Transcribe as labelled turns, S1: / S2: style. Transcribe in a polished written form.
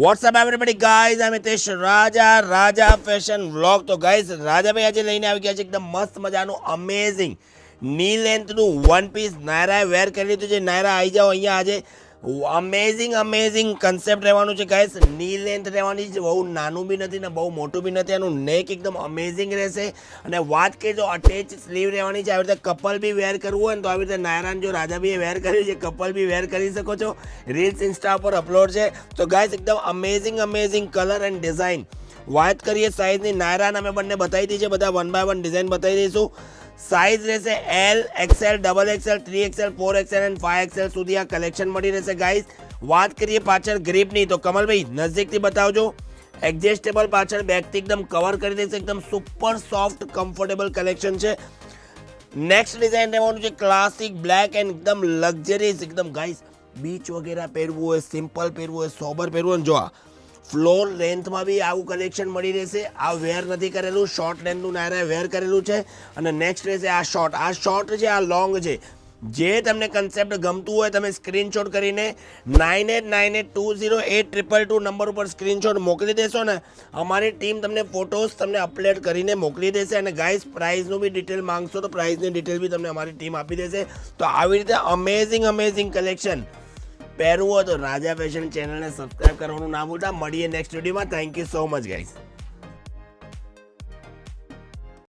S1: What's up everybody guys, I'm Hitesh Raja fashion vlog. તો guys Rajabhai આજે લઈને આવી ગયા છે એકદમ મસ્ત મજાનું અમેઝિંગ ની લેન્થનું વન પીસ. નાયરાએ વેર કરી લીધું છે. નાયરા આવી જાઓ અહીંયા. આજે અમેઝિંગ કન્સેપ્ટ રહેવાનું છે ગાઈઝ. ની લેન્થ રહેવાની છે, બહુ નાનું બી નથી ને બહુ મોટું બી નથી. એનું નેક એકદમ અમેઝિંગ રહેશે. અને વાત કરીએ તો અટેચ સ્લીવ રહેવાની છે. આવી રીતે કપલ બી વેર કરવું હોય ને તો આવી રીતે નાયરાને જો રાજાભાઈએ વેર કર્યું છે, કપલ બી વેર કરી શકો છો. રીલ્સ ઇન્સ્ટા પર અપલોડ છે. તો ગાઈઝ એકદમ અમેઝિંગ કલર એન્ડ ડિઝાઇન. વાત કરીએ સાઇઝની, નાયરાને અમે બંને બતાવી દીધી છે, બધા 1 by 1 ડિઝાઇન બતાવી દઈશું. સાઇઝ રહેશે L, XL, double XL, 3XL, 4XL and 5XL સુધી આ કલેક્શન મળી રહેશે ગાઈઝ. વાત કરીએ પાછળ ગ્રીપની તો કમલભાઈ નજીકથી બતાવજો. એડજસ્ટેબલ પાછળ બેકથી એકદમ કવર કરી દેશે. એકદમ સુપર સોફ્ટ કમ્ફર્ટેબલ કલેક્શન છે. નેક્સ્ટ ડિઝાઇન રહેવાનું છે ક્લાસિક બ્લેક એન્ડ એકદમ લક્ઝરીઝ એકદમ ગાઈઝ. બીચ વગેરે પહેરવું હોય, સિમ્પલ પહેરવું હોય, સોબર પહેરવું હોય, જો આ ફ્લોર લેન્થમાં બી આવું કલેક્શન મળી રહેશે. આ વેર નથી કરેલું, શોર્ટ લેન્થનું નાયરાએ વેર કરેલું છે. અને નેક્સ્ટ રહેશે આ શોર્ટ છે, આ લોંગ છે. જે તમને કન્સેપ્ટ ગમતું હોય તમે સ્ક્રીનશોટ કરીને 9898208222 નંબર ઉપર સ્ક્રીનશોટ મોકલી દેશો ને, અમારી ટીમ તમને ફોટોસ તમને અપલોડ કરીને મોકલી દેશે. અને ગાઈઝ પ્રાઇઝનું બી ડિટેલ માંગશો તો પ્રાઇઝની ડિટેલ બી તમને અમારી ટીમ આપી દેશે. તો આવી રીતે અમેઝિંગ કલેક્શન પહેરવું હોય તો રાજા ફેશન ચેનલને સબસ્ક્રાઈબ કરવાનું ના ભૂલતા. મળીએ નેક્સ્ટ વિડીયોમાં. Thank you so much guys.